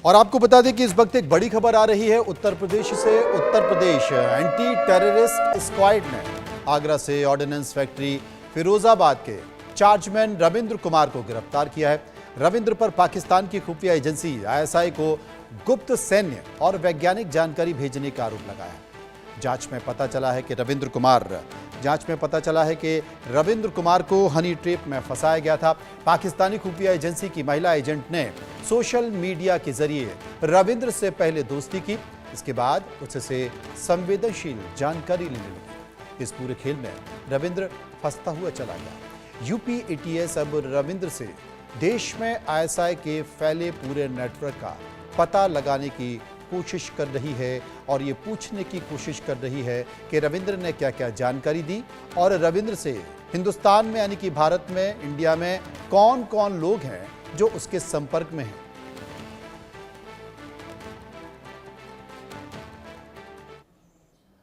और आपको बता दें कि इस वक्त एक बड़ी खबर आ रही है उत्तर प्रदेश से। Uttar Pradesh anti terrorist squad ने आगरा से ऑर्डिनेंस फैक्ट्री फिरोजाबाद के चार्जमैन रविंद्र कुमार को गिरफ्तार किया है। रविंद्र पर पाकिस्तान की खुफिया एजेंसी आईएसआई को गुप्त सैन्य और वैज्ञानिक जानकारी भेजने का आरोप लगाया है। जांच में पता चला है कि रविंद्र कुमार को हनी ट्रैप में फंसाया गया था। पाकिस्तानी खुफिया एजेंसी की महिला एजेंट ने सोशल मीडिया के जरिए रविंद्र से पहले दोस्ती की, इसके बाद उससे संवेदनशील जानकारी लेने लगी। इस पूरे खेल में रविंद्र फंसता हुआ चला गया। यूपी एटीएस अब रविंद्र से देश में आईएसआई के फैले पूरे नेटवर्क का पता लगाने की कोशिश कर रही है और ये पूछने की कोशिश कर रही है कि रविंद्र ने क्या क्या जानकारी दी और रविंद्र से हिंदुस्तान में यानी कि भारत में, इंडिया में कौन कौन लोग हैं जो उसके संपर्क में हैं।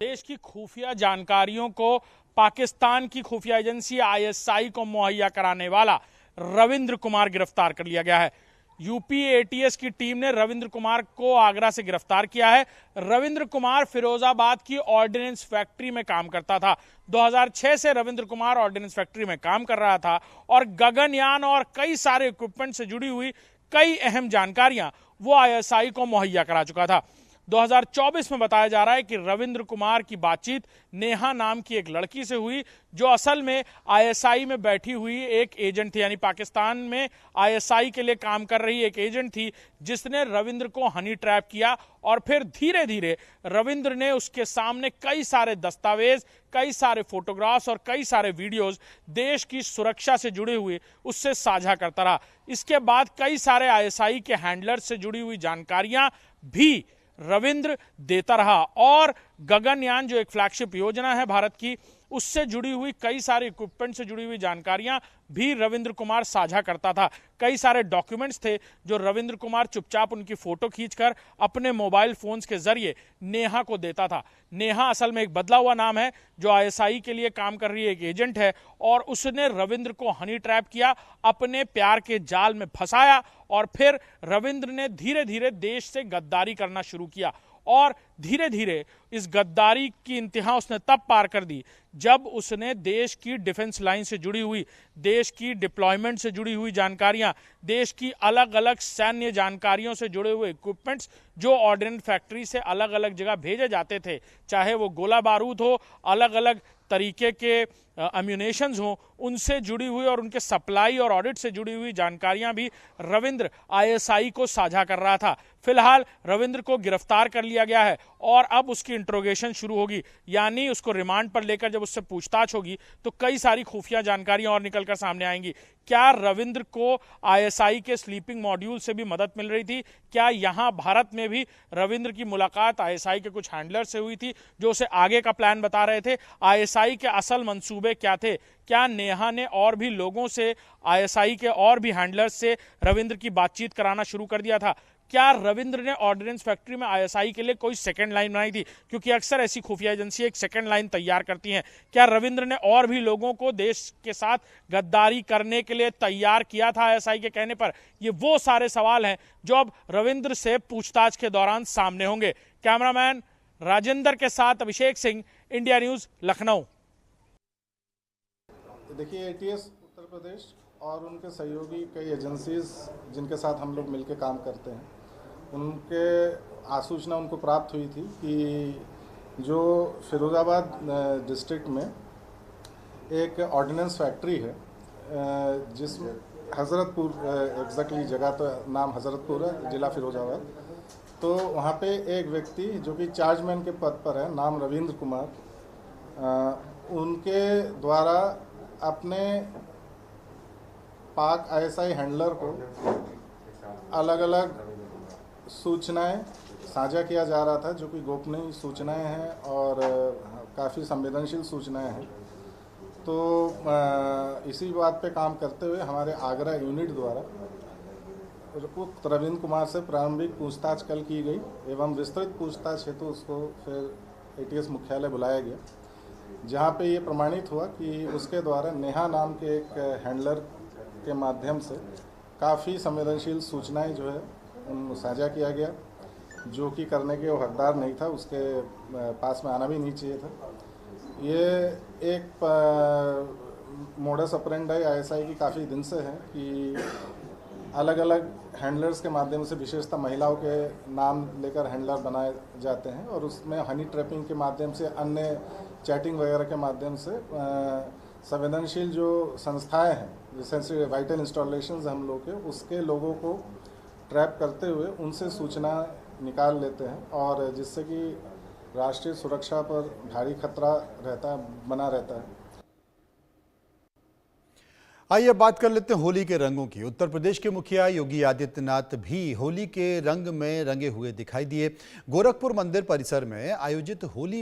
देश की खुफिया जानकारियों को पाकिस्तान की खुफिया एजेंसी आईएसआई को मुहैया कराने वाला रविंद्र कुमार गिरफ्तार कर लिया गया है। यूपी एटीएस की टीम ने रविंद्र कुमार को आगरा से गिरफ्तार किया है। रविंद्र कुमार फिरोजाबाद की ऑर्डिनेंस फैक्ट्री में काम करता था। 2006 से रविंद्र कुमार ऑर्डिनेंस फैक्ट्री में काम कर रहा था और गगनयान और कई सारे इक्विपमेंट से जुड़ी हुई कई अहम जानकारियां वो आईएसआई को मुहैया करा चुका था। 2024 में बताया जा रहा है कि रविंद्र कुमार की बातचीत नेहा नाम की एक लड़की से हुई, जो असल में आईएसआई में बैठी हुई एक एजेंट थी, यानी पाकिस्तान में आईएसआई के लिए काम कर रही एक एजेंट थी, जिसने रविंद्र को हनी ट्रैप किया और फिर धीरे धीरे रविंद्र ने उसके सामने कई सारे दस्तावेज, कई सारे फोटोग्राफ्स और कई सारे वीडियोस देश की सुरक्षा से जुड़े हुए उससे साझा करता रहा। इसके बाद कई सारे आईएसआई के हैंडलर से जुड़ी हुई जानकारियां भी रविंद्र देता रहा और गगनयान जो एक फ्लैगशिप योजना है भारत की, उससे जुड़ी हुई कई सारे इक्विपमेंट से जुड़ी हुई जानकारियां भी रविंद्र कुमार साझा करता था। कई सारे डॉक्यूमेंट्स थे जो रविंद्र कुमार चुपचाप उनकी फोटो खींचकर अपने मोबाइल फोन्स के जरिए नेहा को देता था। नेहा असल में एक बदला हुआ नाम है जो आईएसआई के लिए काम कर रही एक एजेंट है और उसने रविंद्र को हनी ट्रैप किया, अपने प्यार के जाल में फंसाया और फिर रविंद्र ने धीरे धीरे देश से गद्दारी करना शुरू किया और धीरे धीरे इस गद्दारी की इंतहा उसने तब पार कर दी जब उसने देश की डिफेंस लाइन से जुड़ी हुई, देश की डिप्लॉयमेंट से जुड़ी हुई जानकारियां, देश की अलग अलग सैन्य जानकारियों से जुड़े हुए इक्विपमेंट्स जो ऑर्डिनेंस फैक्ट्री से अलग अलग जगह भेजे जाते थे, चाहे वो गोला बारूद हो, अलग अलग तरीके के अम्यूनेशंस हो, उनसे जुड़ी हुई और उनके सप्लाई और ऑडिट से जुड़ी हुई जानकारियां भी रविंद्र आईएसआई को साझा कर रहा था। फिलहाल रविंद्र को गिरफ्तार कर लिया गया है और अब उसकी इंट्रोगेशन शुरू होगी, यानी उसको रिमांड पर लेकर जब उससे पूछताछ होगी तो कई सारी खुफिया जानकारियां और निकलकर सामने आएंगी। क्या रविंद्र को आईएसआई के स्लीपिंग मॉड्यूल से भी मदद मिल रही थी? क्या यहां भारत में भी रविंद्र की मुलाकात आईएसआई के कुछ हैंडलर से हुई थी जो उसे आगे का प्लान बता रहे थे? आईएसआई के असल मंसूबे क्या थे? क्या नेहा ने और भी लोगों से, आईएसआई के और भी हैंडलर्स से रविंद्र की बातचीत कराना शुरू कर दिया था? क्या रविंद्र ने ऑर्डिनेंस फैक्ट्री में आईएसआई के लिए कोई सेकंड लाइन बनाई थी? क्योंकि अक्सर ऐसी खुफिया एजेंसी एक सेकंड लाइन तैयार करती हैं। क्या रविंद्र ने और भी लोगों को देश के साथ गद्दारी करने के लिए तैयार किया था आईएसआई के कहने पर? ये वो सारे सवाल हैं जो अब रविंद्र से पूछताछ के दौरान सामने होंगे। कैमरामैन राजेंद्र के साथ अभिषेक सिंह, इंडिया न्यूज, लखनऊ। देखिए, एटीएस उत्तर प्रदेश और उनके सहयोगी कई एजेंसीज जिनके साथ हम लोग मिलकर काम करते हैं, उनके सूचना उनको प्राप्त हुई थी कि जो फिरोजाबाद डिस्ट्रिक्ट में एक ऑर्डिनेंस फैक्ट्री है, जिसमें हज़रतपुर, एग्जैक्टली जगह तो नाम हज़रतपुर है, ज़िला फिरोजाबाद, तो वहाँ पे एक व्यक्ति जो कि चार्जमैन के पद पर है, नाम रविंद्र कुमार, उनके द्वारा अपने पाक आईएसआई हैंडलर को अलग अलग सूचनाएं साझा किया जा रहा था, जो कि गोपनीय सूचनाएं हैं और काफ़ी संवेदनशील सूचनाएं हैं। तो इसी बात पे काम करते हुए हमारे आगरा यूनिट द्वारा उक्त रविंद्र कुमार से प्रारंभिक पूछताछ कल की गई एवं विस्तृत पूछताछ हेतु उसको फिर एटीएस मुख्यालय बुलाया गया, जहाँ पे ये प्रमाणित हुआ कि उसके द्वारा नेहा नाम के एक हैंडलर के माध्यम से काफ़ी संवेदनशील सूचनाएं जो है उन साझा किया गया, जो कि करने के वो हकदार नहीं था, उसके पास में आना भी नहीं चाहिए था। ये एक मोडस ऑपरेंडी आईएसआई की काफ़ी दिन से है कि अलग अलग हैंडलर्स के माध्यम से, विशेषतः महिलाओं के नाम लेकर हैंडलर बनाए जाते हैं और उसमें हनी ट्रैपिंग के माध्यम से, अन्य चैटिंग वगैरह के माध्यम से संवेदनशील जो संस्थाएं हैं, जैसे वाइटल इंस्टॉलेशंस हम लोग के, उसके लोगों को ट्रैप करते हुए उनसे सूचना निकाल लेते हैं और जिससे कि राष्ट्रीय सुरक्षा पर भारी खतरा बना रहता है। आइए अब बात कर लेते हैं होली के रंगों की। उत्तर प्रदेश के मुखिया योगी आदित्यनाथ भी होली के रंग में रंगे हुए दिखाई दिए। गोरखपुर मंदिर परिसर में आयोजित होली